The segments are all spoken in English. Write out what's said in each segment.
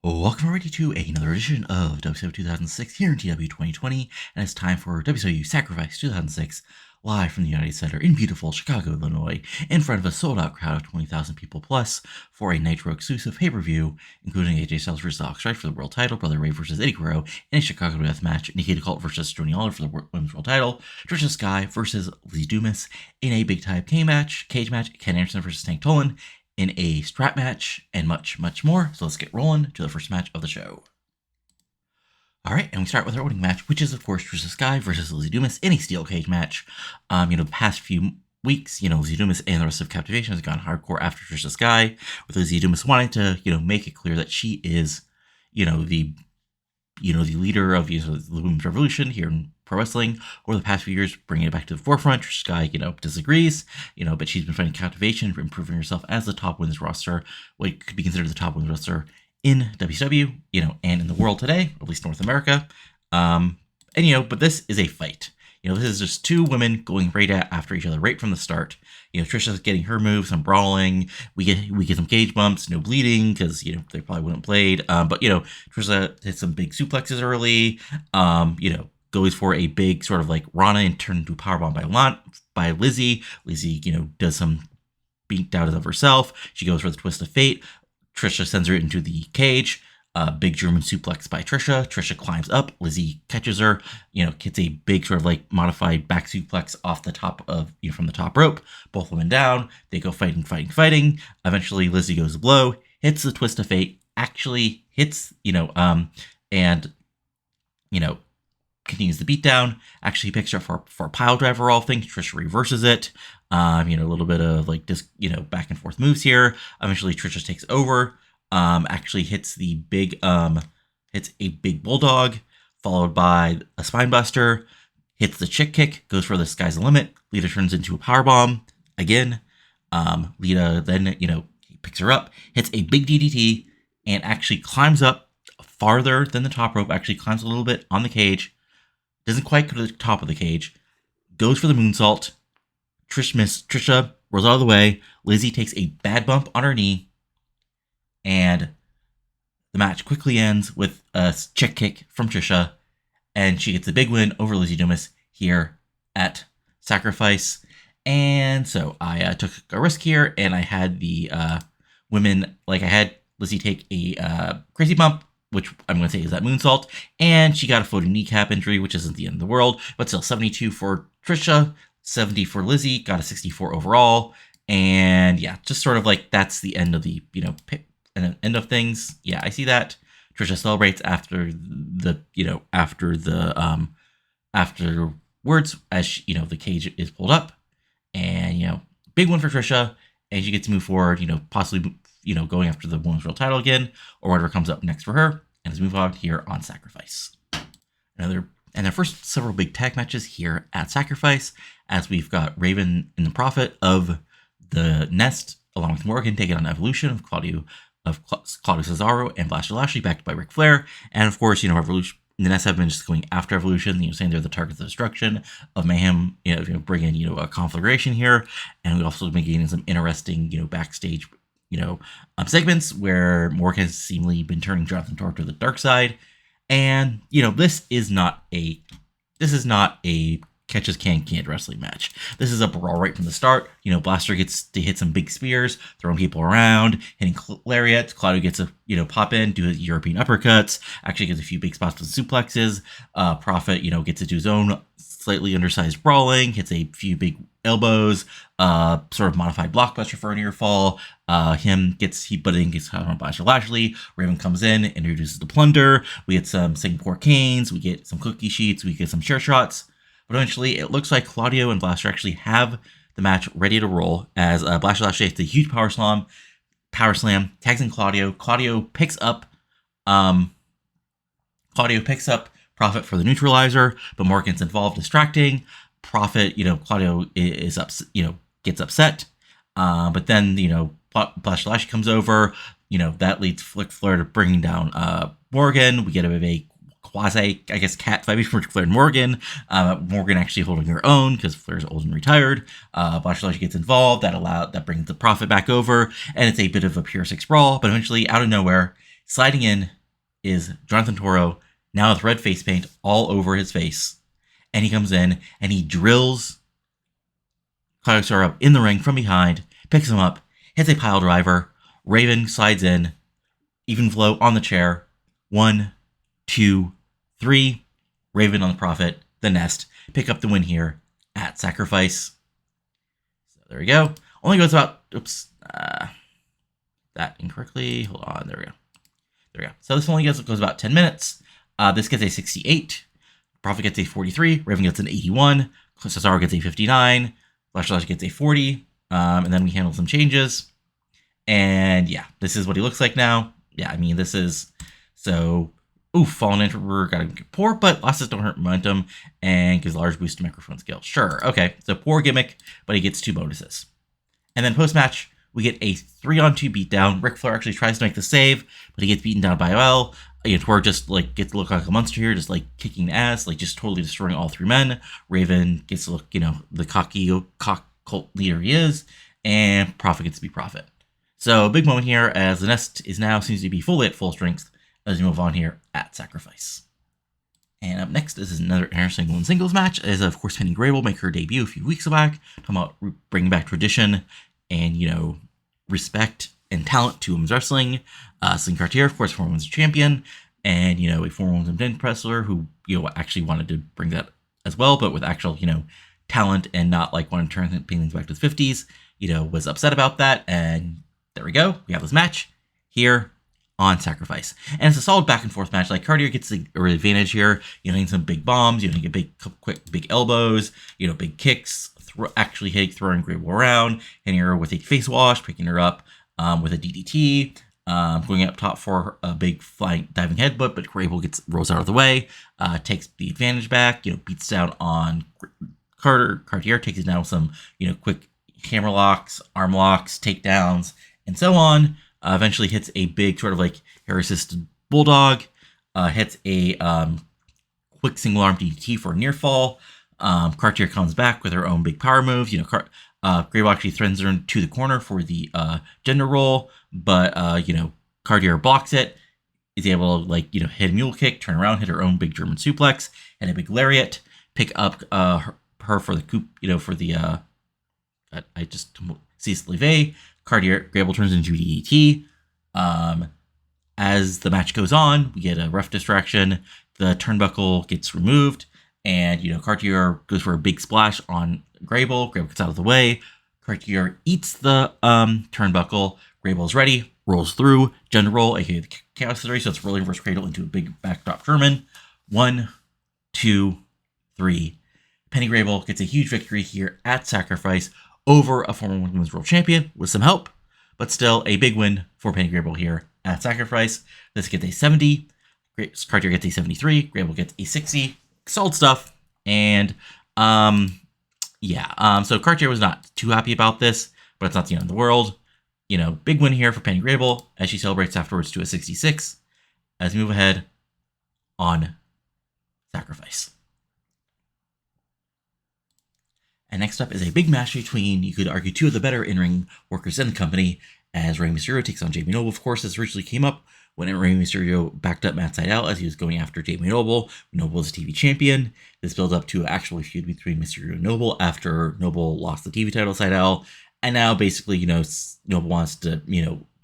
Welcome already to another edition of WCW 2006 here in TEW 2020, and it's time for WCW Sacrifice 2006, live from the United Center in beautiful Chicago, Illinois, in front of a sold-out crowd of 20,000 people plus, for a Nitro-exclusive pay-per-view, including AJ Styles vs. Alex Wright for the world title, Brother Ray vs. Eddy Guerrero, in a Chicago death match, Nikita Kalt vs. Joanie Laurer for the women's world title, Tricia Skye vs. Lizzy Dumas in a big-time cage match, Ken Anderson vs. Tank Toland, in a strap match, and much, much more. So let's get rolling to the first match of the show. Alright, and we start with our opening match, which is, of course, Tricia Skye versus Lizzy Dumas in a steel cage match. The past few weeks, Lizzy Dumas and the rest of Captivation has gone hardcore after Tricia Skye, with Lizzy Dumas wanting to, make it clear that she is, the leader of the women's revolution here in pro wrestling over the past few years, bringing it back to the forefront. Skye, disagrees, but she's been fighting Captivation, improving herself as the top women's roster, what could be considered the top women's roster in WCW, and in the world today, at least North America. But this is a fight. This is just two women going right after each other right from the start. Tricia's getting her moves, some brawling. We get some cage bumps, no bleeding because they probably wouldn't blade. But Tricia hits some big suplexes early. Goes for a big sort of like Rana and turned into a powerbomb by Lizzy. Lizzy, does some beat down of herself. She goes for the twist of fate. Tricia sends her into the cage. Big German suplex by Tricia. Tricia climbs up. Lizzy catches her. Gets a big sort of like modified back suplex off the top of from the top rope. Both women down. They go fighting. Eventually, Lizzy goes low, hits the twist of fate. Actually hits continues the beatdown. Actually picks her up for a pile driver. All things. Tricia reverses it. A little bit of like just back and forth moves here. Eventually, Tricia takes over. Actually hits a big bulldog, followed by a spine buster, hits the chick kick, goes for the sky's the limit. Lita turns into a powerbomb again. Lita then, picks her up, hits a big DDT, and actually climbs up farther than the top rope, actually climbs a little bit on the cage, doesn't quite go to the top of the cage, goes for the moonsault. Tricia rolls out of the way. Lizzy takes a bad bump on her knee, and the match quickly ends with a chick kick from Tricia, and she gets a big win over Lizzy Dumas here at Sacrifice. And so I took a risk here, and I had the women, I had Lizzy take a crazy bump, which I'm going to say is that moonsault, and she got a floating kneecap injury, which isn't the end of the world, but still 72 for Tricia, 70 for Lizzy, got a 64 overall, and yeah, just sort of like that's the end of the, end of things. Yeah, I see that. Tricia celebrates afterwards as she, the cage is pulled up, and big one for Tricia, and she gets to move forward, possibly going after the women's world title again, or whatever comes up next for her. And let's move on here on Sacrifice. And their first several big tag matches here at Sacrifice, as we've got Raven and the Prophet of the Nest, along with Morrigan, taking on Evolution of Claudio Cesaro and Blaster Lashley, backed by Ric Flair. And of course, Evolution, the Nest have been just going after Evolution, saying they're the targets of destruction, of mayhem, bringing, a conflagration here. And we've also been getting some interesting, backstage, segments where Morrigan has seemingly been turning Jonathan Torque to the dark side. And, this is not a catch as can-can't wrestling match. This is a brawl right from the start. Blaster gets to hit some big spears, throwing people around, hitting lariats. Claudio gets a, pop in, do European uppercuts, actually gets a few big spots with suplexes. Prophet, gets to do his own slightly undersized brawling, hits a few big elbows, sort of modified blockbuster for a near fall. Gets caught on Blaster Lashley. Raven comes in, introduces the plunder. We get some Singapore canes, we get some cookie sheets, we get some chair shots. But eventually, it looks like Claudio and Blaster actually have the match ready to roll, as Blaster Lashley hits a huge power slam, tags in Claudio. Claudio picks up Prophet for the neutralizer, but Morgan's involved, distracting. Prophet, Claudio is gets upset. But then, Blaster Lashley comes over. That leads Flair to bringing down Morgan. We get a quasi, cat fight between Flair and Morgan. Morgan actually holding her own because Flair's old and retired. Blaster Lashley gets involved. That brings the Prophet back over, and it's a bit of a pure six brawl. But eventually, out of nowhere, Sliding in is Jonathan Toro, now with red face paint all over his face. And he comes in and he drills Claudio Toro up in the ring from behind, picks him up, hits a pile driver. Raven slides in, even flow on the chair. 1, 2, 3. Raven on the Prophet, the Nest, pick up the win here at Sacrifice. So there we go. Only goes about, that incorrectly. Hold on, there we go. There we go. So this only goes about 10 minutes. This gets a 68. Prophet gets a 43. Raven gets an 81. Cesaro gets a 59. Flash gets a 40. And then we handle some changes. And yeah, this is what he looks like now. Yeah, I mean, this is so. Oof, Fallen Emperor got a poor, but losses don't hurt momentum and gives large boost to microphone skill. Sure, okay, so poor gimmick, but he gets 2 bonuses. And then post match, we get a 3-on-2 beatdown. Ric Flair actually tries to make the save, but he gets beaten down by OL. Toro just like gets to look like a monster here, just like kicking ass, like just totally destroying all 3 men. Raven gets to look, the cocky cult leader he is, and Prophet gets to be Prophet. So big moment here as the Nest is now seems to be fully at full strength as we move on here at Sacrifice. And up next is another interesting women's singles match, as of course Penny Grable make her debut a few weeks back, talking about bringing back tradition and, respect and talent to women's wrestling. Celine Cartier, of course, former women's champion, and, a former women's bench wrestler who, actually wanted to bring that as well, but with actual, talent and not like wanting to turn things back to the 50s, was upset about that. And there we go. We have this match here on Sacrifice. And it's a solid back and forth match. Like Cartier gets the advantage here. Getting some big bombs, get big elbows, big kicks, throwing Grable around, hitting her with a face wash, picking her up with a DDT, going up top for a big flying diving headbutt, but Grable rolls out of the way, takes the advantage back, beats down on Cartier, takes it down with some, quick hammer locks, arm locks, takedowns, and so on. Eventually hits a big sort of like hair-assisted bulldog, hits a quick single-arm DDT for a near fall. Cartier comes back with her own big power moves. Grable actually threatens her to the corner for the gender roll, but Cartier blocks it, is able to hit a mule kick, turn around, hit her own big German suplex, and a big lariat, pick up her for the coup, for the I just see Levy. Grable turns into DDT. As the match goes on, we get a ref distraction. The turnbuckle gets removed, and Cartier goes for a big splash on Grable. Grable gets out of the way. Cartier eats the turnbuckle. Grable's ready, rolls through, gender roll, aka the Chaos Theory. So it's rolling reverse cradle into a big backdrop German. 1, 2, 3. Penny Grable gets a huge victory here at Sacrifice over a former women's world champion with some help, but still a big win for Penny Grable here at Sacrifice. This gets a 70. Cartier gets a 73. Grable gets a 60. Solid stuff. And so Cartier was not too happy about this, but it's not the end of the world. Big win here for Penny Grable as she celebrates afterwards to a 66 as we move ahead on Sacrifice. And next up is a big match between, you could argue, 2 of the better in-ring workers in the company, as Rey Mysterio takes on Jamie Knoble. Of course, this originally came up when Rey Mysterio backed up Matt Sydal as he was going after Jamie Knoble. Knoble was a TV champion. This builds up to an actual feud between Mysterio and Knoble after Knoble lost the TV title to Sydal. And now, basically, Knoble wants to,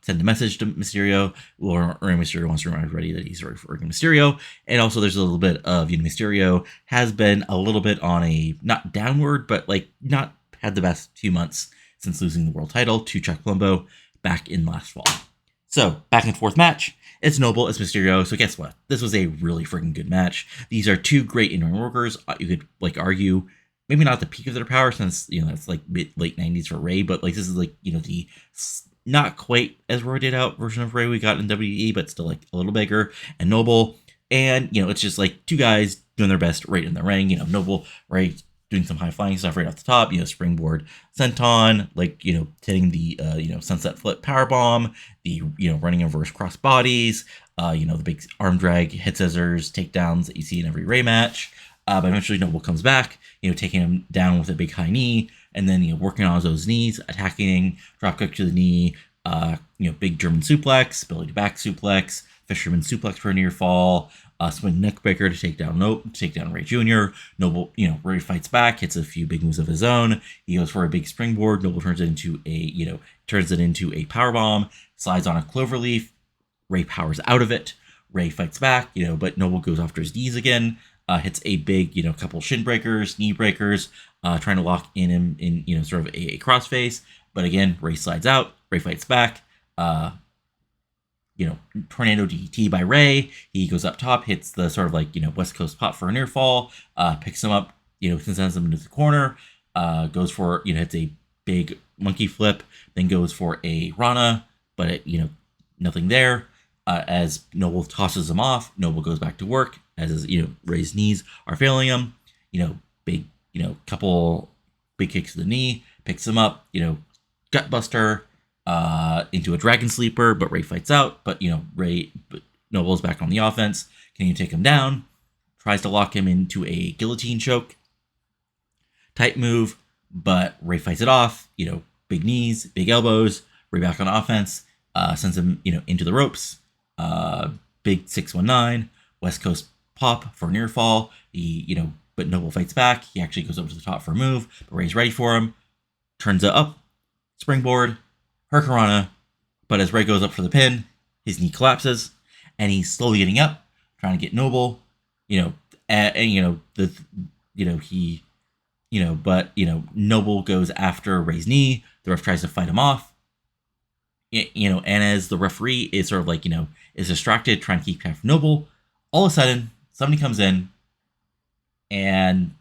send a message to Mysterio, or Rey Mysterio wants to remind everybody that he's referring to Mysterio. And also there's a little bit of, Mysterio has been a little bit on a, not downward, but not had the best few months since losing the world title to Chuck Palumbo back in last fall. So, back and forth match. It's Knoble, it's Mysterio. So guess what? This was a really freaking good match. These are 2 great in-ring workers. You could, argue, maybe not the peak of their power since, it's late 90s for Rey, but this is the not quite as roided out version of Rey we got in WWE, but still a little bigger, and Knoble. And, it's just 2 guys doing their best right in the ring. Knoble, Rey doing some high flying stuff right off the top, springboard senton, hitting the, sunset flip power bomb, the, running reverse cross bodies, the big arm drag, head scissors, takedowns that you see in every Rey match. But eventually Knoble comes back, taking him down with a big high knee, and then, working on those knees, attacking, drop kick to the knee, Big German suplex, belly to back suplex, fisherman suplex for a near fall, swing neckbreaker to take down Ray Jr. Knoble, Ray fights back, hits a few big moves of his own. He goes for a big springboard. Knoble turns it into a power bomb, slides on a cloverleaf. Ray powers out of it. Ray fights back, but Knoble goes after his knees again. Hits a big, couple shin breakers, knee breakers, trying to lock in him in, sort of a crossface. But again, Ray slides out. Ray fights back. Tornado DDT by Ray. He goes up top, hits the sort of West Coast pop for a near fall. Picks him up, sends him into the corner. Goes for, hits a big monkey flip. Then goes for a Rana, but nothing there. As Knoble tosses him off, Knoble goes back to work. As Ray's knees are failing him. Big, couple big kicks to the knee. Picks him up. Gutbuster into a dragon sleeper, but Ray fights out. But Knoble's back on the offense. Can you take him down? Tries to lock him into a guillotine choke type move, but Ray fights it off. Big knees, big elbows. Ray back on offense. Sends him into the ropes. Big 619 West Coast pop for near fall. But Knoble fights back. He actually goes over to the top for a move, but Ray's ready for him. Turns it up. Springboard, Hurricanrana, but as Ray goes up for the pin, his knee collapses, and he's slowly getting up, trying to get Knoble, but Knoble goes after Ray's knee. The ref tries to fight him off, and as the referee is sort of is distracted, trying to keep track of Knoble, all of a sudden somebody comes in, and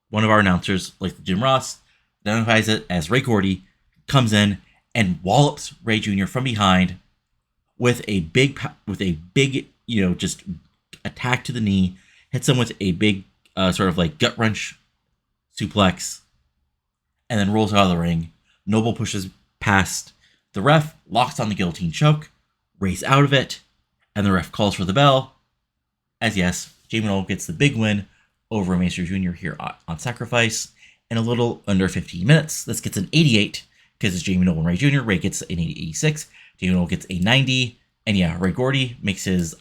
one of our announcers, like Jim Ross, identifies it as Ray Gordy. Comes in and wallops Ray Jr. from behind with a big, just attack to the knee. Hits him with a big, sort of gut wrench suplex, and then rolls out of the ring. Knoble pushes past the ref, locks on the guillotine choke, Ray's out of it, and the ref calls for the bell. As yes, Jamie Knoble gets the big win over Maester Jr. here on Sacrifice in a little under 15 minutes. This gets an 88. Because it's Jamie Knoble and Ray Jr. Ray gets an 86. Jamie Knoble gets a 90. And yeah, Ray Gordy makes his,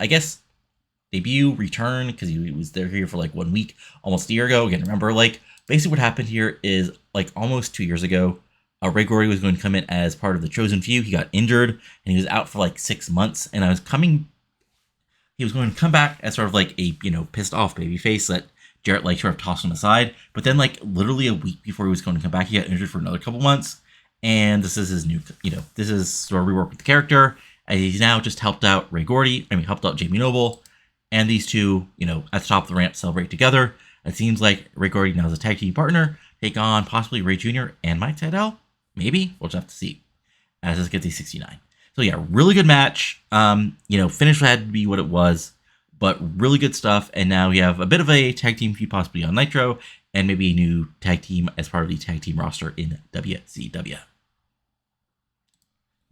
debut, return, because he was here for 1 week, almost a year ago. Again, remember, basically what happened here is, almost 2 years ago, Ray Gordy was going to come in as part of the Chosen Few. He got injured, and he was out for 6 months. And he was going to come back as sort of a, pissed off babyface that Jarrett, sort of tossed him aside. But then, literally a week before he was going to come back, he got injured for another couple months. And this is his new, this is sort of rework with the character. And he's now just helped out helped out Jamie Knoble. And these two, at the top of the ramp celebrate together. It seems like Ray Gordy now has a tag team partner. Take on possibly Ray Jr. and Mike Tidal. Maybe. We'll just have to see. As this gets a 69. So yeah, really good match. Finish had to be what it was. But really good stuff. And now we have a bit of a tag team feud possibly on Nitro. And maybe a new tag team as part of the tag team roster in WCW.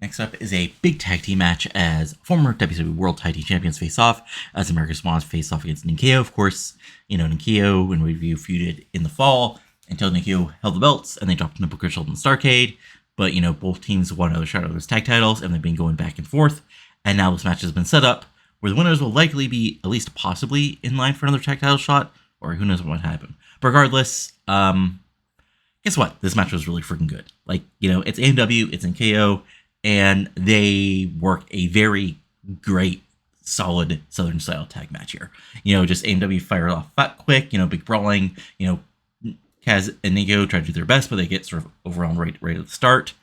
Next up is a big tag team match as former WCW World Tag Team Champions face off, as American Swans face off against Ninkyo. Of course, Ninkyo, when we feuded in the fall, until Ninkyo held the belts, and they dropped them to Booker, Shelton, and Starrcade. But, both teams won another shot of those tag titles, and they've been going back and forth. And now this match has been set up, where the winners will likely be, at least possibly, in line for another tag title shot, or who knows what might happen. But regardless, guess what? This match was really freaking good. It's AMW, it's Ninkyo, and they work a very great, solid Southern style tag match here. Just AMW fired off fat quick, big brawling. Kaz and Ninkyo try to do their best, but they get sort of overwhelmed right at the start.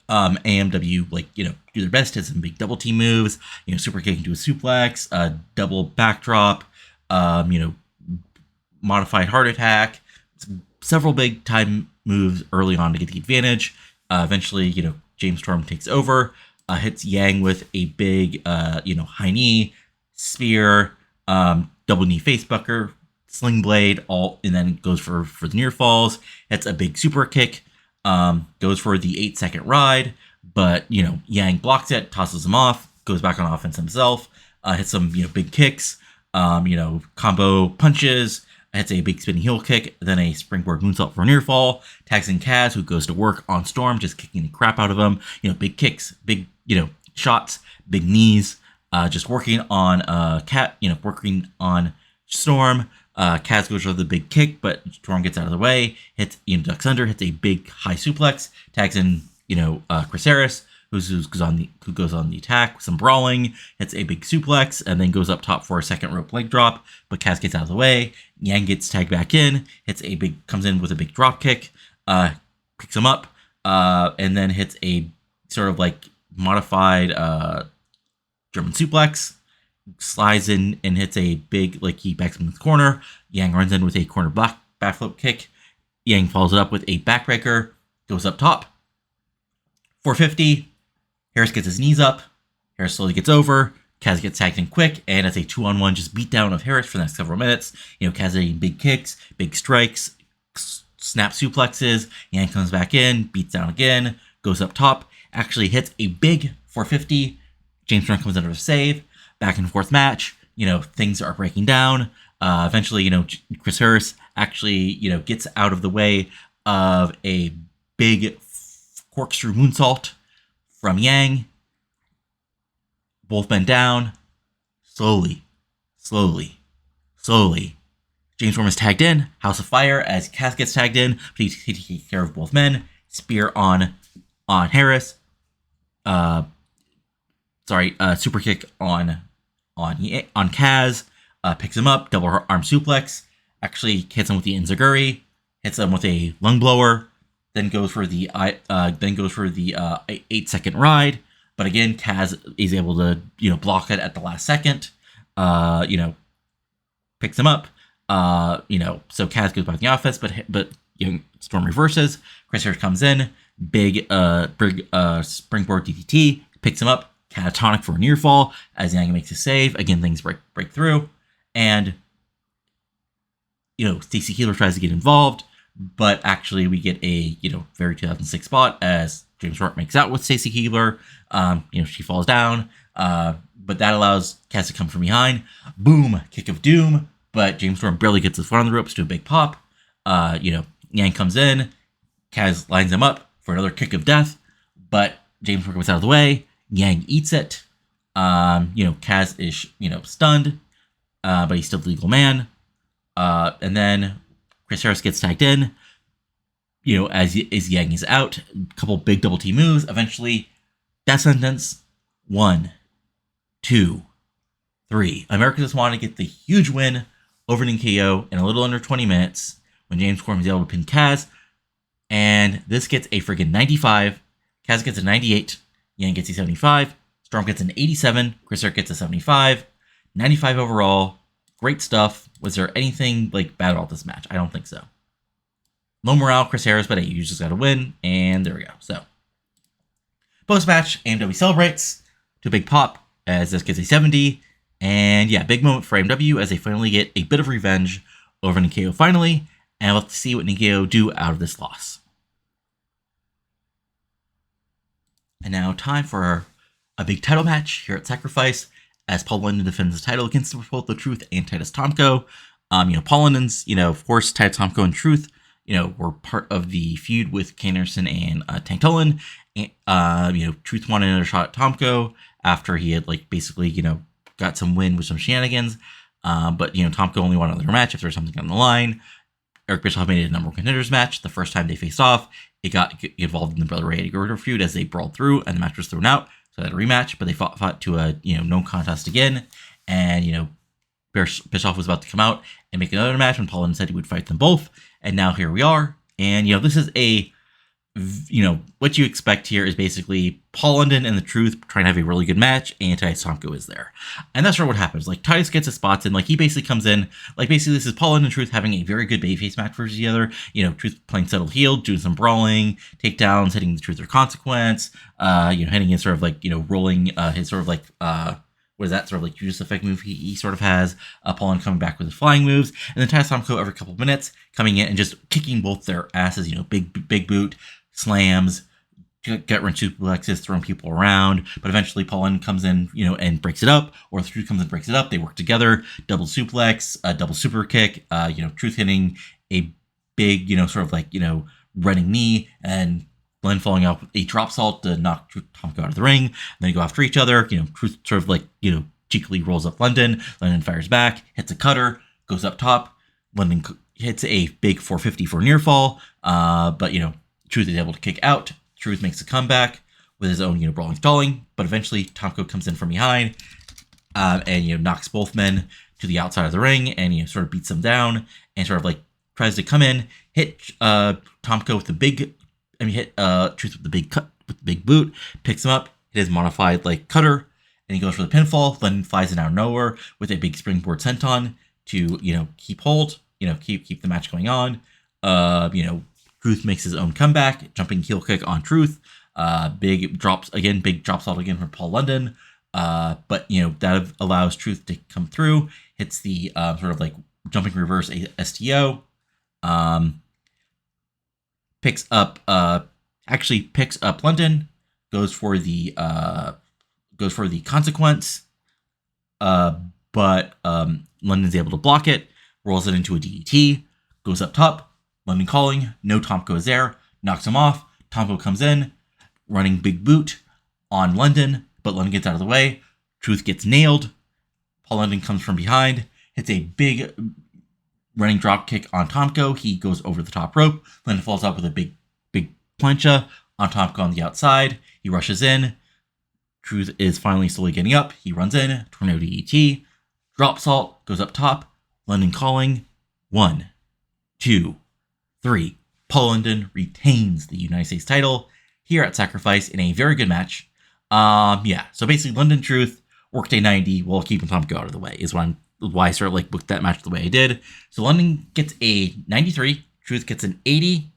AMW, do their best, hit some big double team moves, super kick into a suplex, double backdrop, modified heart attack, several big time moves early on to get the advantage. Eventually, James Storm takes over, hits Yang with a big, high knee, spear, double knee facebucker, sling blade, and then goes for the near falls. Hits a big super kick, goes for the 8-second ride, but, Yang blocks it, tosses him off, goes back on offense himself, hits some, big kicks, combo punches, hits a big spinning heel kick, then a springboard moonsault for a near fall. Tags in Kaz, who goes to work on Storm, just kicking the crap out of him. Big kicks, big, shots, big knees, just working on working on Storm. Kaz goes for the big kick, but Storm gets out of the way, hits, ducks under, hits a big high suplex, tags in, Chris Harris, who goes on the attack with some brawling, hits a big suplex, and then goes up top for a second rope leg drop, but Kaz gets out of the way. Yang gets tagged back in, comes in with a big drop kick, picks him up, and then hits a sort of like modified German suplex, slides in and hits a big, he backs him in the corner. Yang runs in with a corner backflip kick. Yang follows it up with a backbreaker, goes up top. 450. Harris gets his knees up. Harris slowly gets over. Kaz gets tagged in quick, and it's a 2-on-1 just beatdown of Harris for the next several minutes. Kaz hitting big kicks, big strikes, snap suplexes. Yang comes back in, beats down again, goes up top, actually hits a big 450. James Storm comes under a save. Back and forth match. Things are breaking down. Eventually, Chris Harris actually, gets out of the way of a big corkscrew moonsault from Yang. Both men down. Slowly. James Storm is tagged in. House of Fire as Kaz gets tagged in. But he takes care of both men. Spear on Harris. Super kick on Kaz, picks him up, double arm suplex, actually hits him with the enziguri, hits him with a lung blower, then goes for the 8-second ride, but again Kaz is able to block it at the last second, picks him up, so Kaz goes back in the office, but Storm reverses. Chris Harris comes in, big springboard DDT, picks him up. Catatonic for a near fall as Yang makes a save. Again, things break through. And, Stacy Kiebler tries to get involved, but actually we get a, very 2006 spot as James Storm makes out with Stacy Kiebler. She falls down, but that allows Kaz to come from behind. Boom, kick of doom, but James Storm barely gets his foot on the ropes to a big pop. Yang comes in, Kaz lines him up for another kick of death, but James Storm comes out of the way. Yang eats it. Kaz is, stunned, but he's still the legal man. And then Chris Harris gets tagged in, as Yang is out. A couple big double T moves. Eventually, death sentence. 1, 2, 3. America just wanted to get the huge win over Ninkyo in a little under 20 minutes when James Storm is able to pin Kaz. And this gets a friggin' 95. Kaz gets a 98. Yang gets a 75, Storm gets an 87, Chris Harris gets a 75, 95 overall. Great stuff. Was there anything bad about this match? I don't think so. Low morale, Chris Harris, but you just got to win, and there we go. So, post-match, AMW celebrates to a big pop as this gets a 70, and yeah, big moment for AMW as they finally get a bit of revenge over Ninkyo finally, and we'll have to see what Ninkyo do out of this loss. And now time for a big title match here at Sacrifice as Paul London defends the title against both The Truth and Titus Tomko. Paul London's, of course, Titus Tomko and Truth, were part of the feud with Kane Anderson and Tank Toland. Truth wanted another shot at Tomko after he had basically, got some win with some shenanigans. But Tomko only wanted another match if there was something on the line. Eric Bischoff made it a number one contenders match. The first time they faced off, it got involved in the Brother Ray Eddy Guerrero feud as they brawled through, and the match was thrown out. So they had a rematch, but they fought to a no contest again. And Bischoff was about to come out and make another match when Paul London said he would fight them both. And now here we are. And this is a what you expect here is basically Paul London and The Truth trying to have a really good match, and Titus Tomko is there. And that's sort of what happens. Titus gets his spots in, he basically comes in, basically this is Paul London and Truth having a very good babyface match versus the other. Truth playing settled heel, doing some brawling, takedowns, hitting The Truth their consequence, hitting his sort of rolling his sort of what is that sort of Judas effect move he sort of has. Paul London coming back with his flying moves, and then Titus Tomko every couple of minutes coming in and just kicking both their asses, big boot, slams, gut-wrench suplexes, throwing people around, but eventually Paul London comes in, and breaks it up, or Truth comes in and breaks it up. They work together, double suplex, double super kick, Truth hitting a big, running knee, and London falling off with a drop salt to knock Tomko out of the ring. And then they go after each other. Truth sort of cheekily rolls up London. London fires back, hits a cutter, goes up top. London hits a big 450 for near fall, but Truth is able to kick out. Truth makes a comeback with his own, brawling stalling, but eventually Tomko comes in from behind and knocks both men to the outside of the ring and sort of beats them down and sort of tries to come in, hit Tomko with hit Truth with the big cut with the big boot, picks him up, hit his modified cutter, and he goes for the pinfall. Then flies in out of nowhere with a big springboard senton to keep hold, keep the match going on. Truth makes his own comeback, jumping heel kick on Truth. Big drop salt again from Paul London. But that allows Truth to come through. Hits the jumping reverse STO. Picks up London. Goes for the consequence. But London's able to block it. Rolls it into a DDT. Goes up top. London calling, no Tomko is there, knocks him off. Tomko comes in, running big boot on London, but London gets out of the way. Truth gets nailed. Paul London comes from behind, hits a big running drop kick on Tomko. He goes over the top rope. London falls out with a big plancha on Tomko on the outside. He rushes in. Truth is finally slowly getting up. He runs in, tornado DDT, drop salt, goes up top. London calling, 1, 2, 3. Paul London retains the United States title here at Sacrifice in a very good match. So basically London Truth worked a 90 while keeping Tomko out of the way is why I sort of booked that match the way I did. So London gets a 93, Truth gets an 80,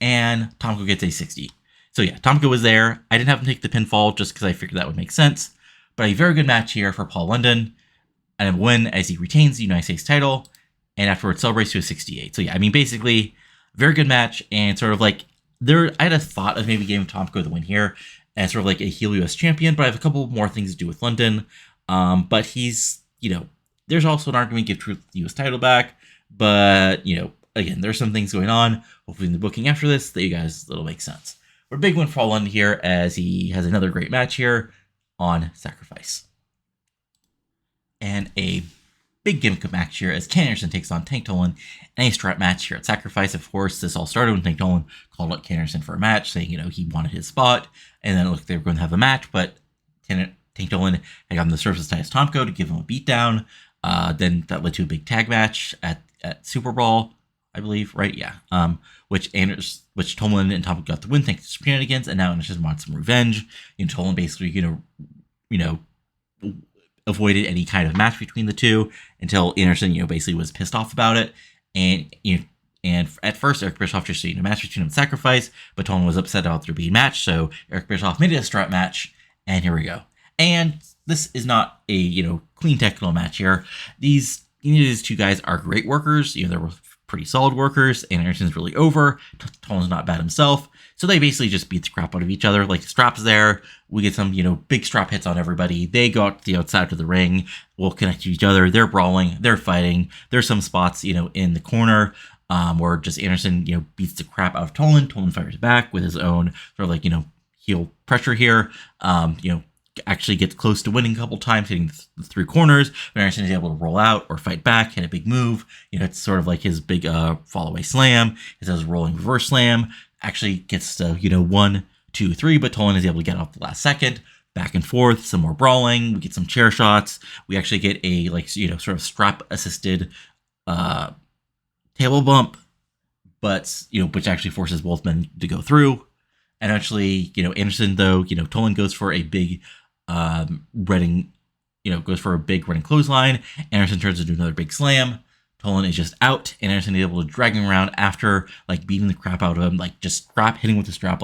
and Tomko gets a 60. So yeah, Tomko was there. I didn't have him take the pinfall just because I figured that would make sense. But a very good match here for Paul London, and a win as he retains the United States title, and afterwards celebrates to a 68. So yeah, basically, very good match, and sort of I had a thought of maybe giving Tomko the win here, as sort of a heel US champion, but I have a couple more things to do with London. But he's, there's also an argument to give Truth the US title back, but, again, there's some things going on, hopefully in the booking after this, that you guys, that'll make sense. But a big win for London here, as he has another great match here on Sacrifice. And a big gimmick match here as Ken Anderson takes on Tank Toland in a strap match here at Sacrifice. Of course, this all started when Tank Toland called up Ken Anderson for a match, saying, he wanted his spot, and then it looked like they were going to have a match, but Tank Toland had gotten the service of Titus Tomko to give him a beatdown. Then that led to a big tag match at Super Brawl, I believe, right? Yeah. Which Toland and Tomko got the win thanks to shenanigans, and now Anderson wants some revenge. Toland basically, avoided any kind of match between the two until Anderson, basically was pissed off about it. And, and at first, Eric Bischoff just a match between him and Sacrifice, but Toland was upset about there being a match, so Eric Bischoff made it a strap match, and here we go. And this is not a, clean technical match here. These two guys are great workers. They're pretty solid workers, and Anderson's really over. Toland's not bad himself. So they basically just beat the crap out of each other. The strap's there. We get some, big strap hits on everybody. They go out to the outside of the ring. We'll connect to each other. They're brawling. They're fighting. There's some spots, in the corner where just Anderson, beats the crap out of Toland. Toland fires back with his own sort of heel pressure here. Actually gets close to winning a couple times, hitting the three corners. But Anderson is able to roll out or fight back, hit a big move. It's sort of his big fall away slam. It does rolling reverse slam. Actually gets to, 1, 2, 3, but Toland is able to get off the last second. Back and forth, some more brawling. We get some chair shots. We actually get a, sort of strap-assisted table bump, but, which actually forces both men to go through. And actually, Anderson, though, Toland goes for a big running clothesline. Anderson turns into another big slam. Toland is just out, and Anderson is able to drag him around after, beating the crap out of him, just hitting with the strap,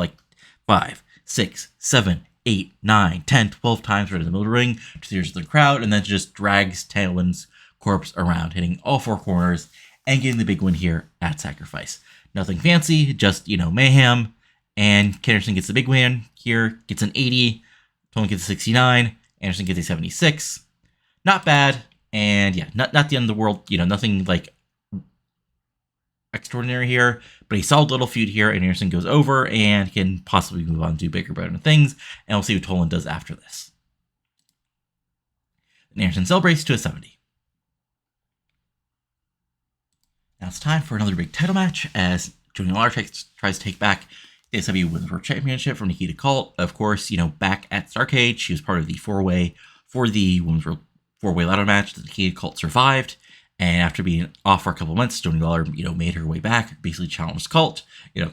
5, 6, 7, 8, 9, 10, 12 times right in the middle of the ring to the ears of the crowd, and then just drags Toland's corpse around, hitting all four corners, and getting the big win here at Sacrifice. Nothing fancy, just, mayhem, And Anderson gets the big win here, gets an 80. Toland gets a 69. Anderson gets a 76. Not bad. And yeah, not the end of the world. Nothing like extraordinary here, but a solid little feud here. And Anderson goes over and can possibly move on to bigger, better things. And we'll see what Toland does after this. And Anderson celebrates to a 70. Now it's time for another big title match as Joanie Laurer tries to take back the TEW Women's World Championship from Nikita Kalt. Of course, back at Starrcade, she was part of the four-way for the Women's World four-way ladder match that Nikita Kalt survived. And after being off for a couple months, Joanie Laurer, made her way back, basically challenged Kalt.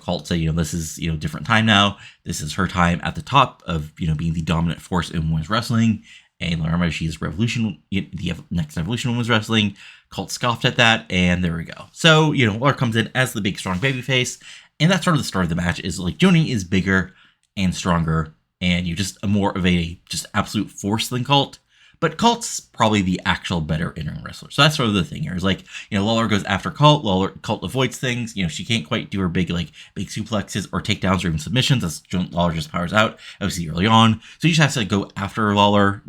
Kalt said, this is, different time now. This is her time at the top of, being the dominant force in women's wrestling. And remember, she's the next evolution of women's wrestling. Kalt scoffed at that, and there we go. So, Laurer comes in as the big, strong babyface, and that's sort of the start of the match, is like, Joanie is bigger and stronger, and you're just more of a just absolute force than Kalt. But Kalt's probably the actual better in-ring wrestler. So that's sort of the thing here, is like, Laurer goes after Kalt, Kalt avoids things, she can't quite do her big suplexes or takedowns or even submissions, as Laurer just powers out, obviously early on. So you just have to go after Laurer,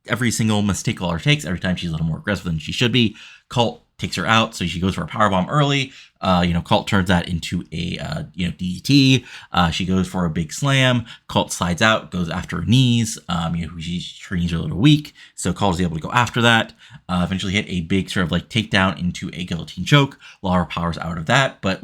every single mistake Laurer takes, every time she's a little more aggressive than she should be. Kalt takes her out, so she goes for a powerbomb early. Kalt turns that into a DDT. She goes for a big slam. Kalt slides out, goes after her knees. Her knees are a little weak, so Kalt is able to go after that. Eventually hit a big sort of takedown into a guillotine choke. Laurer powers out of that, but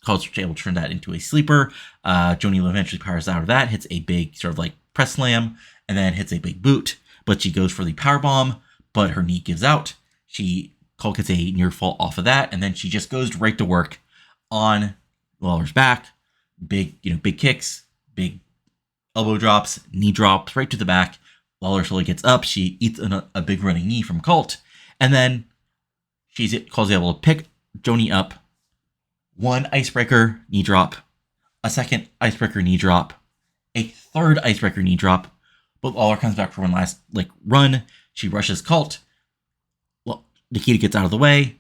Kalt's able to turn that into a sleeper. Joanie eventually powers out of that, hits a big sort of press slam, and then hits a big boot. But she goes for the powerbomb, but her knee gives out. Kalt gets a near fall off of that, and then she just goes right to work on Laurer's back. Big kicks, big elbow drops, knee drops right to the back. Laurer slowly gets up. She eats a big running knee from Kalt, and then Kalt's able to pick Joanie up. One icebreaker knee drop, a second icebreaker knee drop, a third icebreaker knee drop. But Laurer comes back for one last run. She rushes Kalt. Nikita gets out of the way.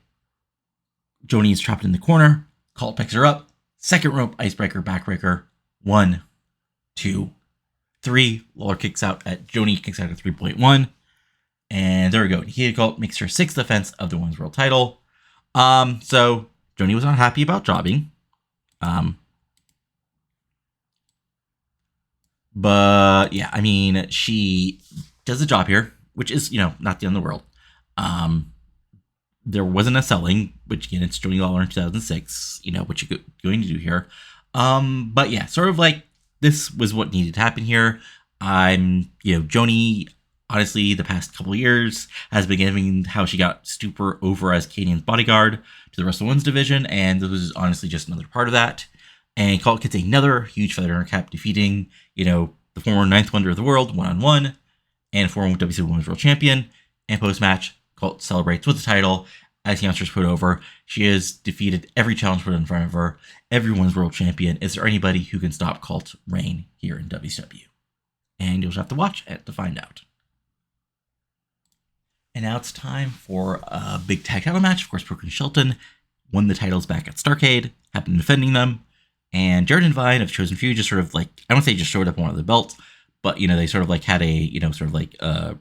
Joanie is trapped in the corner. Kalt picks her up. Second rope icebreaker, backbreaker. 1, 2, 3. Laurer kicks out at Joanie, kicks out at 3.1. And there we go. Nikita Kalt makes her 6th defense of the Women's World title. So Joanie was not happy about jobbing. But yeah, I mean, she does a job here, which is, not the end of the world. There wasn't a selling, which again, it's Joanie Laurer in 2006, what you're going to do here. But yeah, sort of this was what needed to happen here. Joanie, honestly, the past couple of years has been giving how she got super over as Canadian's bodyguard to the rest of the women's division, and this was honestly just another part of that. And Kalt gets another huge feather in her cap, defeating, the former 9th wonder of the world, one-on-one, and former WCW Women's World Champion. And post-match, Kalt celebrates with the title as the announcer's put over. She has defeated every challenge put in front of her. Everyone's world champion. Is there anybody who can stop Kalt's reign here in WCW? And you'll just have to watch it to find out. And now it's time for a big tag title match. Of course, Brooke and Shelton won the titles back at Starrcade, have been defending them. And Jared and Vine of Chosen Few just sort of I don't say just showed up on one of the belts, but, they sort of had a,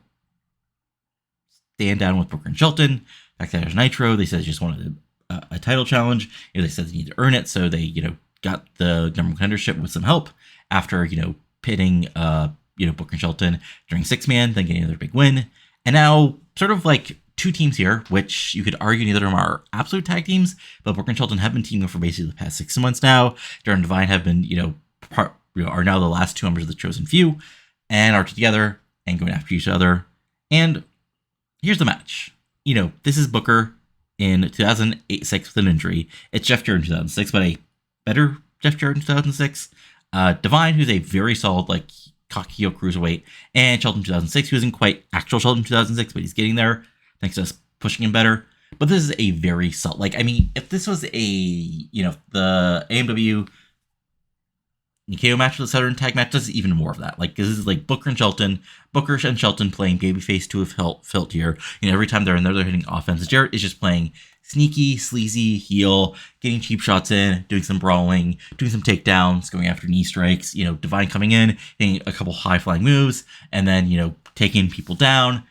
stand down with Brooke and Shelton. Back to Nitro, they said they just wanted a title challenge. They said they need to earn it, so they, got the number one contendership with some help after, pitting, Brooke and Shelton during 6-man, then getting another big win. And now, sort of two teams here, which you could argue neither of them are absolute tag teams, but Brooke and Shelton have been teaming up for basically the past 6 months now. Jared and Divine have been, are now the last 2 members of the Chosen Few, and are together and going after each other. And here's the match. This is Booker in 2006 with an injury. It's Jeff Jarrett in 2006, but a better Jeff Jarrett in 2006. Divine, who's a very solid, cocky heel cruiserweight, and Shelton in 2006, who isn't quite actual Shelton in 2006, but he's getting there thanks to us pushing him better. But this is a very solid, if this was a, the AMW Ninkyo match with the Southern Tag match does even more of that. Like, this is like Booker and Shelton playing babyface to a felt here. Every time they're in there, they're hitting offense. Jarrett is just playing sneaky, sleazy heel, getting cheap shots in, doing some brawling, doing some takedowns, going after knee strikes. Divine coming in, hitting a couple high flying moves, and then taking people down.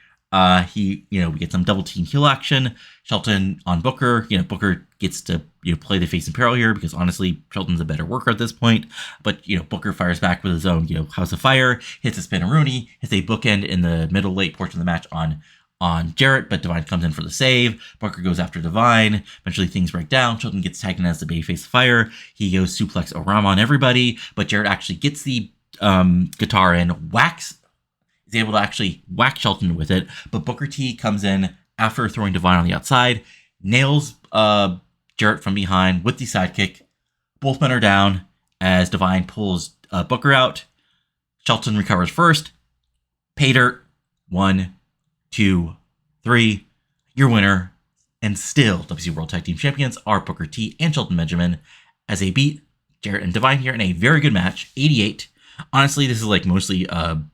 We get some double team heel action. Shelton on Booker. Booker gets to play the face in peril here because honestly, Shelton's a better worker at this point. But Booker fires back with his own House of Fire, hits a spin-a-rooney, hits a bookend in the middle late portion of the match on Jarrett, but Divine comes in for the save. Booker goes after Divine. Eventually things break down. Shelton gets tagged in as the babyface Fire. He goes suplex Orama on everybody, but Jarrett actually gets the guitar in, is able to actually whack Shelton with it, but Booker T comes in after throwing Divine on the outside, nails Jarrett from behind with the sidekick. Both men are down as Divine pulls Booker out. Shelton recovers first. Pay dirt. 1, 2, 3. Your winner, and still WC World Tag Team Champions, are Booker T and Shelton Benjamin, as they beat Jarrett and Divine here in a very good match, 88. Honestly, this is like mostly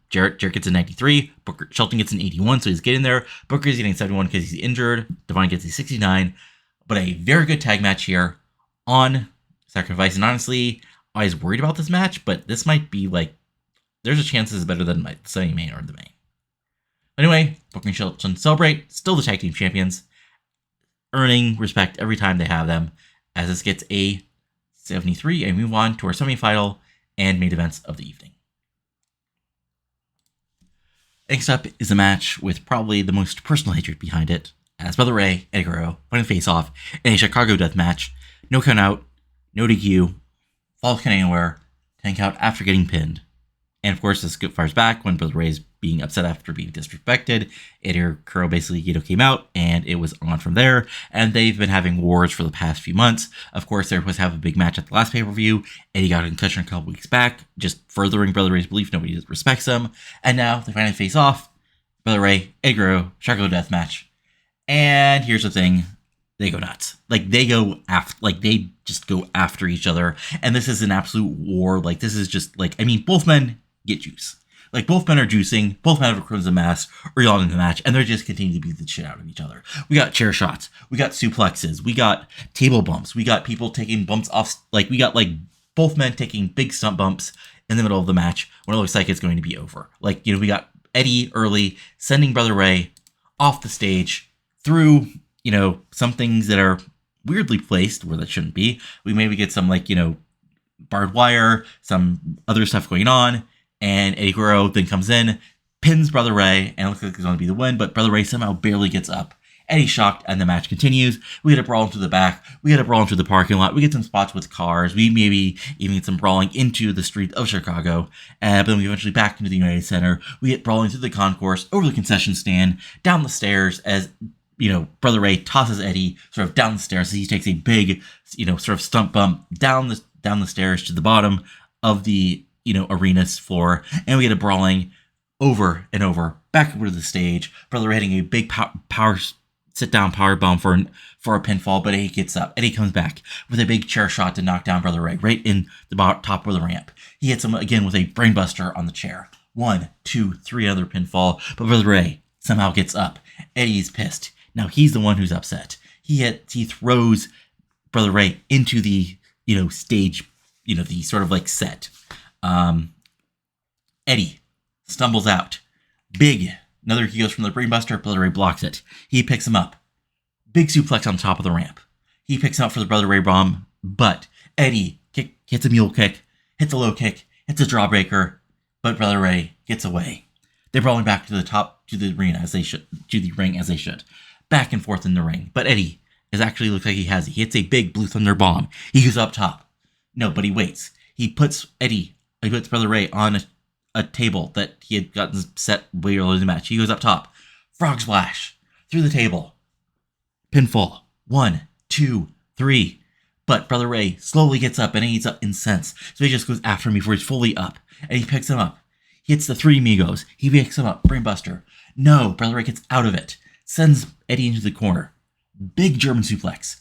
Jarrett gets a 93, Shelton gets an 81, so he's getting there. Booker's getting 71 because he's injured. Divine gets a 69, but a very good tag match here on Sacrifice. And honestly, I was worried about this match, but this might be like, there's a chance this is better than my semi-main or the main. Anyway, Booker and Shelton celebrate, still the tag team champions, earning respect every time they have them, as this gets a 73, and move on to our semi-final and main events of the evening. Next up is a match with probably the most personal hatred behind it, as Brother Ray, Eddy Guerrero, fighting face-off in a Chicago death match. No count out, no DQ, falls count anywhere, 10 count after getting pinned. And of course, this fires back when Brother Ray is being upset after being disrespected. Eddy Guerrero basically came out, and it was on from there. And they've been having wars for the past few months. Of course, they were supposed to have a big match at the last pay-per-view. Eddy got a concussion a couple weeks back, just furthering Brother Ray's belief nobody respects him. And now they finally face off. Brother Ray, Eddy Guerrero, Chicago death match. And here's the thing. They go nuts. They just go after each other. And this is an absolute war. This is just both men get juice. Both men are juicing, both men have a crimson mask early on in the match, and they're just continuing to beat the shit out of each other. We got chair shots, we got suplexes, we got table bumps, we got people taking bumps off, we got both men taking big stump bumps in the middle of the match when it looks like it's going to be over. We got Eddy early sending Brother Ray off the stage through, some things that are weirdly placed where that shouldn't be. We maybe get some barbed wire, some other stuff going on. And Eddy Guerrero then comes in, pins Brother Ray, and it looks like it's going to be the win, but Brother Ray somehow barely gets up. Eddy's shocked, and the match continues. We get a brawl into the back. We get a brawl into the parking lot. We get some spots with cars. We maybe even get some brawling into the streets of Chicago. But then we eventually back into the United Center. We get brawling through the concourse, over the concession stand, down the stairs as, Brother Ray tosses Eddy sort of down the stairs. So he takes a big, sort of stump bump down the stairs to the bottom of the arena's floor, and we get a brawling over and over back over to the stage. Brother Ray hitting a big power sit-down power bomb for a pinfall, but Eddy gets up. Eddy comes back with a big chair shot to knock down Brother Ray right in the top of the ramp. He hits him again with a brainbuster on the chair. 1, 2, 3 other pinfall, but Brother Ray somehow gets up. Eddy's pissed. Now he's the one who's upset. He throws Brother Ray into the stage, the sort of set. Eddy stumbles out. Another he goes from the brainbuster. Brother Ray blocks it. He picks him up. Big suplex on top of the ramp. He picks him up for the Brother Ray bomb, but Eddy hits a mule kick, hits a low kick, hits a jawbreaker, but Brother Ray gets away. They're brawling back to the ring as they should. Back and forth in the ring, but Eddy looks like he hits a big Blue Thunder bomb. He goes up top. No, but he waits. He puts Brother Ray on a table that he had gotten set way earlier in the match. He goes up top. Frog splash. Through the table. Pinfall. 1, 2, 3. But Brother Ray slowly gets up, and he's up incensed. So he just goes after him before he's fully up. And he picks him up. He hits the 3 amigos. He picks him up. Brainbuster. No, Brother Ray gets out of it. Sends Eddy into the corner. Big German suplex.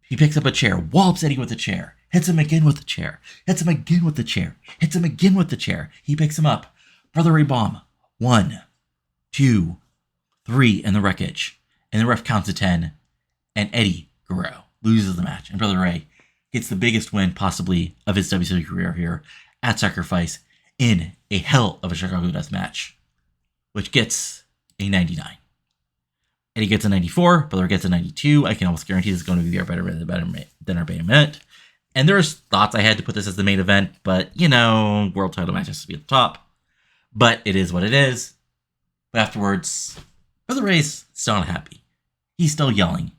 He picks up a chair, wallops Eddy with the chair, hits him again with the chair, hits him again with the chair, hits him again with the chair. He picks him up. Brother Ray bomb. 1, 2, 3 in the wreckage. And the ref counts to 10. And Eddy Guerrero loses the match. And Brother Ray gets the biggest win possibly of his WCW career here at Sacrifice in a hell of a Chicago Death match, which gets a 99. Eddy gets a 94, Brother gets a 92. I can almost guarantee this is going to be better than our main event. And there's thoughts I had to put this as the main event, but, world title match has to be at the top. But it is what it is. But afterwards, Brother Ray's still not happy. He's still yelling.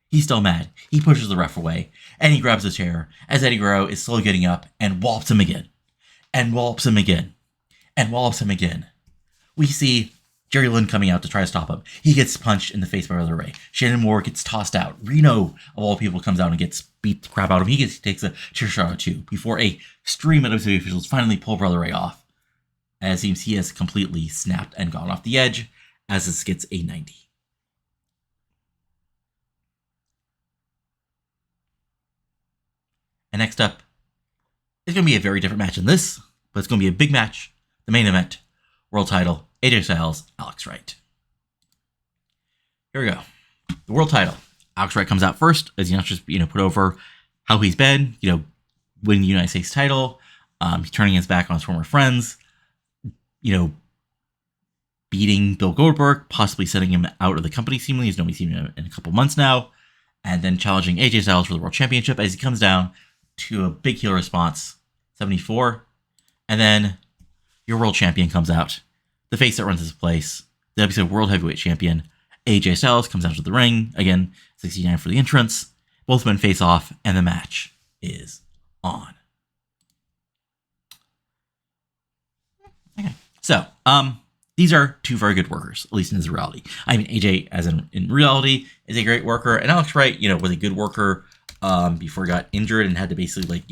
He's still mad. He pushes the ref away, and he grabs a chair as Eddy Guerrero is slowly getting up and wallops him again. And wallops him again. And wallops him again. We see Jerry Lynn coming out to try to stop him. He gets punched in the face by Brother Ray. Shannon Moore gets tossed out. Reno, of all people, comes out and gets beat the crap out of him. He takes a chair shot or two before a stream of WCW officials finally pull Brother Ray off. And it seems he has completely snapped and gone off the edge as this gets a 90. And next up, it's going to be a very different match than this, but it's going to be a big match. The main event, world title, AJ Styles, Alex Wright. Here we go. The world title. Alex Wright comes out first as he just put over how he's been, winning the United States title. He's turning his back on his former friends, beating Bill Goldberg, possibly setting him out of the company seemingly. He's nobody's seen him in a couple months now. And then challenging AJ Styles for the world championship as he comes down to a big heel response, 74. And then your world champion comes out. The face that runs this place, the WCW World Heavyweight Champion, AJ Styles, comes out to the ring. Again, 69 for the entrance. Both men face off, and the match is on. Okay, so, these are two very good workers, at least in his reality. I mean, AJ, as in reality, is a great worker, and Alex Wright, was a good worker before he got injured and had to basically,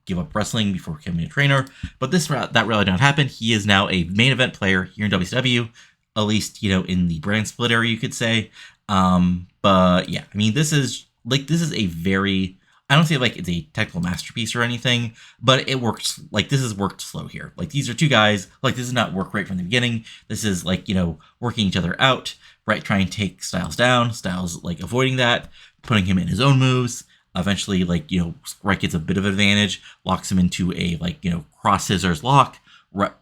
give up wrestling before becoming a trainer. But that really did not happen. He is now a main event player here in WCW, at least, in the brand split area, you could say. But yeah, I mean, this is a very, I don't say it's a technical masterpiece or anything, but it works. This has worked slow here. These are two guys, this does not work right from the beginning. This is working each other out, right? Trying to take Styles down, Styles avoiding that, putting him in his own moves. Eventually, Wright gets a bit of advantage, locks him into a, cross scissors lock.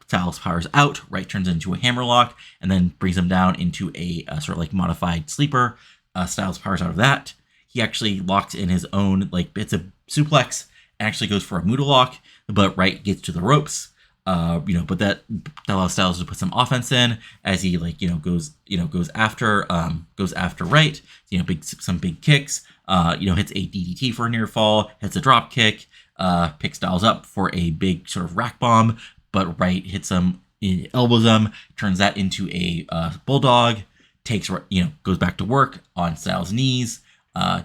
Styles powers out, Wright turns into a hammer lock, and then brings him down into a sort of modified sleeper. Styles powers out of that. He actually locks in his own, it's a suplex, and actually goes for a Muda lock, but Wright gets to the ropes. But that allows Styles to put some offense in as he goes after Wright. Some big kicks. Hits a DDT for a near fall, hits a drop kick, picks Styles up for a big sort of rack bomb, but Wright hits him, elbows him, turns that into a bulldog, goes back to work on Styles' knees,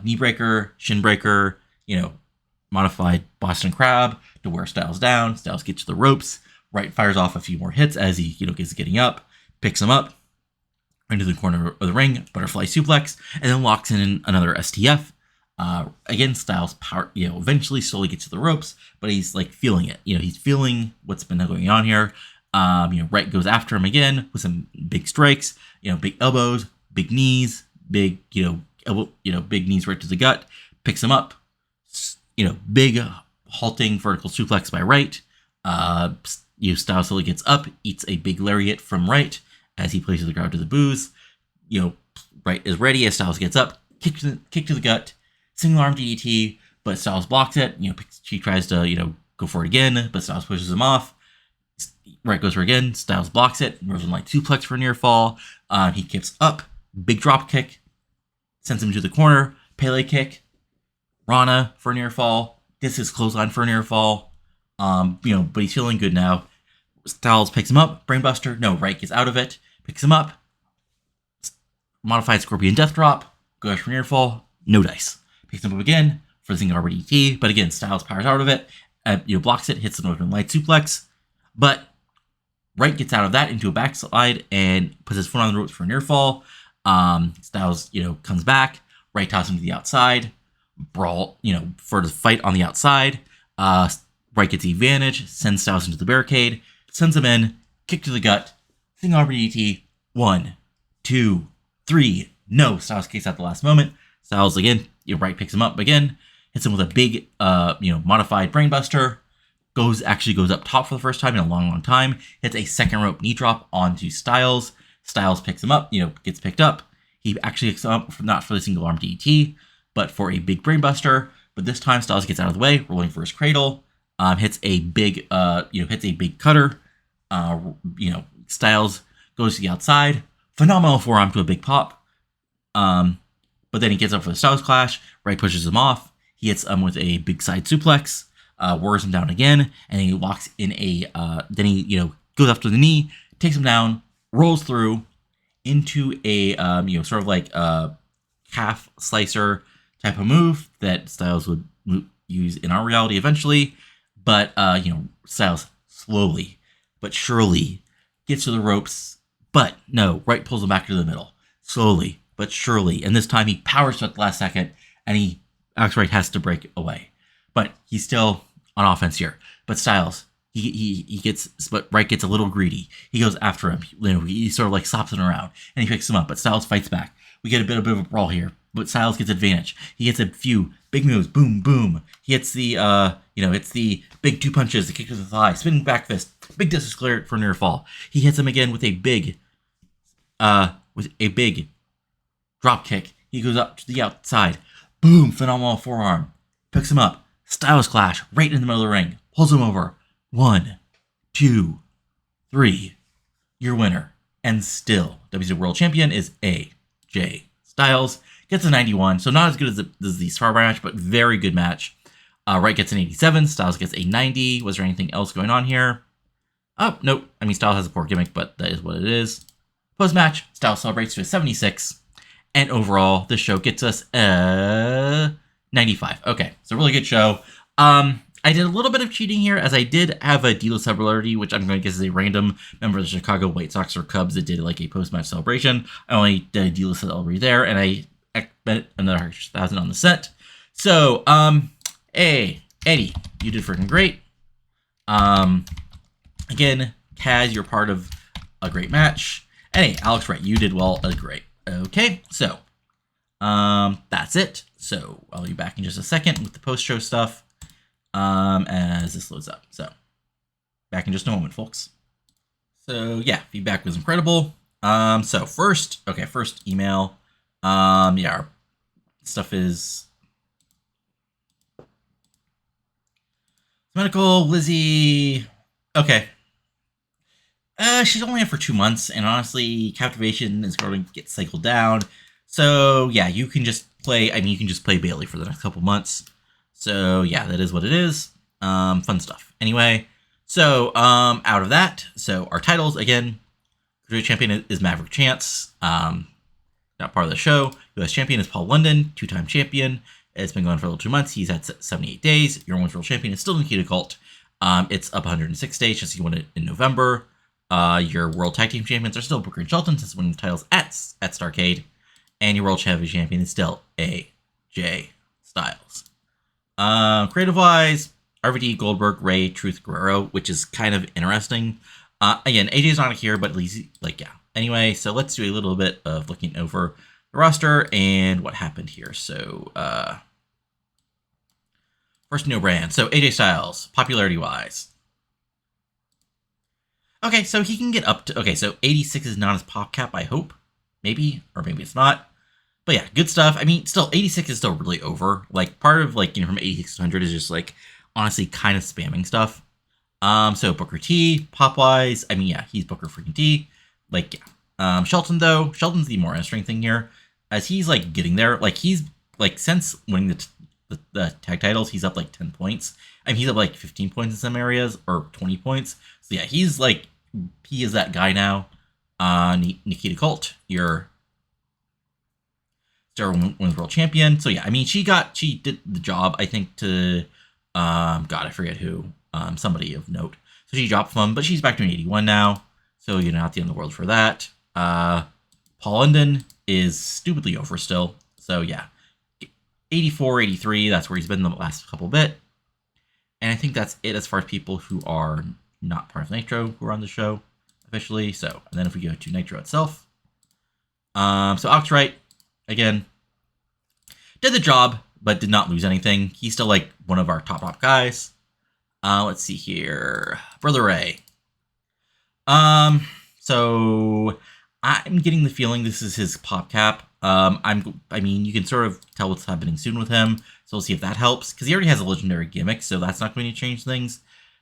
knee breaker, shin breaker, modified Boston Crab to wear Styles down. Styles gets to the ropes. Wright fires off a few more hits as he, gets getting up, picks him up into the corner of the ring, butterfly suplex, and then locks in another STF. Again, Styles eventually slowly gets to the ropes, but he's feeling it. He's feeling what's been going on here. Wright goes after him again with some big strikes, big elbows, big knees, big knees right to the gut, picks him up, big halting vertical suplex by Wright. Styles slowly gets up, eats a big lariat from Wright as he places the crowd to the boos. Wright is ready as Styles gets up, kick to the gut, single arm DDT, but Styles blocks it. She tries to, go for it again, but Styles pushes him off. Wright goes for it again, Styles blocks it, Northern Light suplex for a near fall. He kicks up, big drop kick, sends him to the corner, Pele kick, Rana for a near fall, gets his clothesline for a near fall. But he's feeling good now. Styles picks him up, brainbuster. No, Wright gets out of it, picks him up, modified Scorpion Death Drop, goes for near fall, no dice. Picks him up again for the single RBDT, but again, Styles powers out of it, blocks it, hits the Northern Light suplex, but Wright gets out of that into a backslide and puts his foot on the ropes for a near fall. Styles, comes back, Wright tosses him to the outside. brawl, for the fight on the outside. Wright gets the advantage, sends Styles into the barricade, sends him in, kick to the gut, single arm DDT, 1, 2, 3. No, Styles kicks out the last moment. Styles again, Wright picks him up again, hits him with a big, modified brainbuster. Goes up top for the first time in a long, long time. Hits a second rope knee drop onto Styles. Styles picks him up, gets picked up. He actually picks him up not for the single arm DDT, but for a big brainbuster. But this time Styles gets out of the way, rolling for his cradle. Hits a big, cutter. Styles goes to the outside. Phenomenal forearm to a big pop. But then he gets up for the Styles Clash. Wright pushes him off. He hits him with a big side suplex. Wears him down again, and he locks in a. Then he goes after the knee, takes him down, rolls through into a sort of like a calf slicer type of move that Styles would use in our reality eventually. But Styles slowly but surely gets to the ropes, but no, Wright pulls him back to the middle slowly but surely, and this time he powers to at the last second, and Alex Wright has to break away. But he's still on offense here. But Styles, but Wright gets a little greedy. He goes after him. He sort of like stops him around, and he picks him up. But Styles fights back. We get a bit of a brawl here. But Styles gets advantage. He gets a few big moves. Boom, boom. He hits the, it's the big 2 punches, the kick to the thigh, spinning back fist, big distance clear for near fall. He hits him again with a big drop kick. He goes up to the outside. Boom, phenomenal forearm. Picks him up. Styles Clash right in the middle of the ring. Pulls him over. 1, 2, 3. Your winner. And still, WCW World Champion is AJ Styles. Gets a 91. So not as good as the Star match, but very good match. Wright gets an 87. Styles gets a 90. Was there anything else going on here? Oh, nope. I mean, Styles has a poor gimmick, but that is what it is. Post-match, Styles celebrates to a 76. And overall, this show gets us 95. Okay, so really good show. I did a little bit of cheating here, as I did have a dealer celebrity, which I'm going to guess is a random member of the Chicago White Sox or Cubs that did like a post-match celebration. I only did a dealer celebrity there, and I bet another 100,000 on the set. So, hey, Eddy, you did freaking great. Again, Kaz, you're part of a great match. And hey, Alex Wright, you did well as great. Okay, so, that's it. So, I'll be back in just a second with the post-show stuff, as this loads up. So, back in just a moment, folks. So, yeah, feedback was incredible. So, first email. Yeah, our stuff is medical, Lizzy. Okay. She's only in for 2 months, and honestly, Captivation is going to get cycled down. So, yeah, you can just play Bailey for the next couple months. So, yeah, that is what it is. Fun stuff. Anyway, so, out of that, so our titles, again, Cruiserweight Champion is Maverick Chance, not part of the show. U.S. Champion is Paul London, 2-time champion. It's been going for a little 2 months. He's had 78 days. Your Women's World Champion is still Nikita Kalt. It's up 106 days, just as you won it in November. Your World Tag Team Champions are still Booker and Shelton, since winning the titles at Starrcade. And your World Heavyweight Champion is still AJ Styles. Creative-wise, RVD, Goldberg, Ray, Truth, Guerrero, which is kind of interesting. Again, AJ's not here, but at least, yeah. Anyway, so let's do a little bit of looking over the roster and what happened here. So, first new brand. So, AJ Styles, popularity-wise. Okay, so he can get up to... Okay, so 86 is not his pop cap, I hope. Maybe, or maybe it's not. But yeah, good stuff. I mean, still, 86 is still really over. Like, part of, like, from 86 to 100 is just, like, honestly kind of spamming stuff. So Booker T, pop-wise, I mean, yeah, he's Booker freaking T. Like, yeah. Shelton, though, Shelton's the more interesting thing here, as he's, like, getting there. Like, he's, like, since winning the tag titles, he's up, like, 10 points. I mean, he's up, like, 15 points in some areas, or 20 points. So, yeah, he's, like, he is that guy now. Nikita Kalt, your Women's World Champion. So, yeah, I mean, she did the job, I think, to, God, I forget who, somebody of note. So she dropped from, but she's back to an 81 now. So, not the end of the world for that. Paul London is stupidly over still. So, yeah. 84, 83, that's where he's been the last couple bit. And I think that's it as far as people who are not part of Nitro who are on the show officially. So, and then if we go to Nitro itself, so Wright, again, did the job, but did not lose anything. He's still like one of our top guys. Let's see here, Brother Ray. So I'm getting the feeling this is his pop cap. I mean, you can sort of tell what's happening soon with him, so we'll see if that helps, because he already has a legendary gimmick, so that's not going to change things.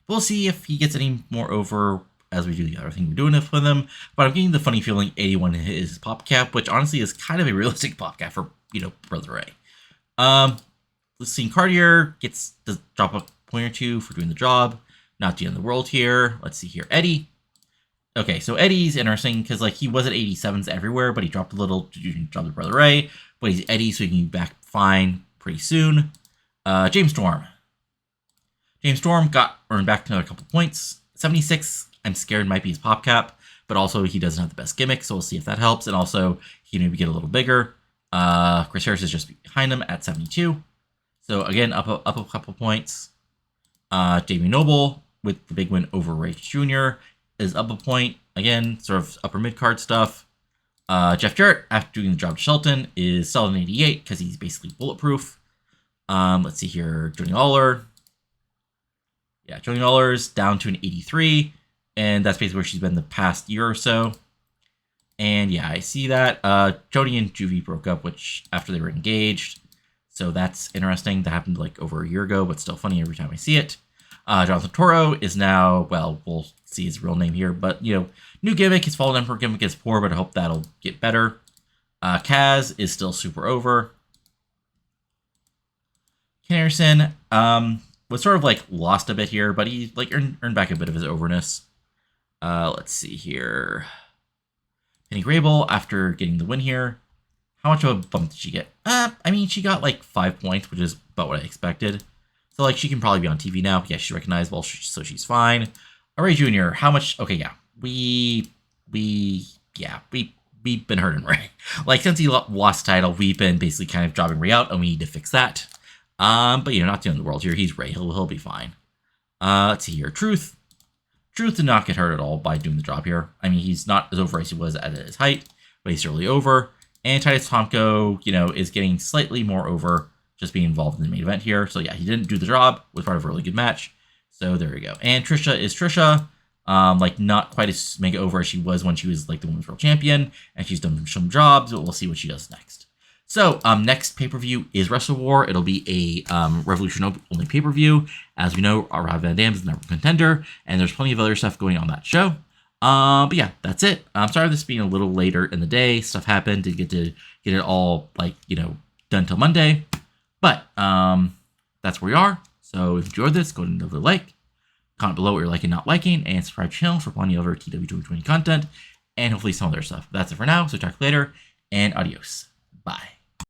But we'll see if he gets any more over as we do the other thing we're doing with him. But I'm getting the funny feeling 81 is his pop cap, which honestly is kind of a realistic pop cap for, Brother Ray. Let's see, Cartier gets to drop a point or two for doing the job. Not the end of the world here. Let's see here, Eddy. Okay, so Eddy's interesting because like he was at 87s everywhere, but he dropped a little to drop the Brother Ray. But he's Eddy, so he can be back fine pretty soon. James Storm. James Storm got earned back another couple points. 76, I'm scared might be his pop cap, but also he doesn't have the best gimmick, so we'll see if that helps. And also he maybe get a little bigger. Chris Harris is just behind him at 72. So again, up a couple points. Jamie Knoble with the big win over Wright Jr. is up a point. Again, sort of upper mid-card stuff. Jeff Jarrett, after doing the job to Shelton, is still an 88 because he's basically bulletproof. Let's see here. Joanie Laurer. Yeah, Joanie Lawler's down to an 83. And that's basically where she's been the past year or so. And yeah, I see that. Joanie and Juvie broke up, which after they were engaged. So that's interesting. That happened like over a year ago, but still funny every time I see it. Jonathan Toro is now, well, we'll see his real name here, but, new gimmick. His Fallen Emperor gimmick is poor, but I hope that'll get better. Kaz is still super over. Ken Anderson was sort of like lost a bit here, but he like earned back a bit of his overness. Let's see here. Penny Grable, after getting the win here, how much of a bump did she get? I mean, she got like 5 points, which is about what I expected. So, like, she can probably be on TV now. Yeah, she's recognizable, so she's fine. Ray Jr., how much? Okay, yeah. We've been hurting Ray. Like, since he lost title, we've been basically kind of jobbing Ray out, and we need to fix that. But, not the end of the world here. He's Ray. He'll be fine. Let's see here. Truth did not get hurt at all by doing the job here. I mean, he's not as over as he was at his height, but he's certainly over. And Titus Tomko, is getting slightly more over, just being involved in the main event here. So yeah, he didn't do the job. Was part of a really good match. So there we go. And Tricia is Tricia. Like not quite as mega over as she was when she was like the Women's World Champion. And she's done some jobs, but we'll see what she does next. So next pay-per-view is Wrestle War. It'll be a Revolution only pay-per-view. As we know, Rob Van Dam is the number one contender. And there's plenty of other stuff going on that show. But yeah, that's it. I'm sorry this being a little later in the day. Stuff happened. Didn't get to get it all like, done till Monday. But that's where we are. So if you enjoyed this, go ahead and leave a like. Comment below what you're liking and not liking. And subscribe to the channel for plenty of other TEW 2020 content. And hopefully some other stuff. That's it for now. So talk later. And adios. Bye.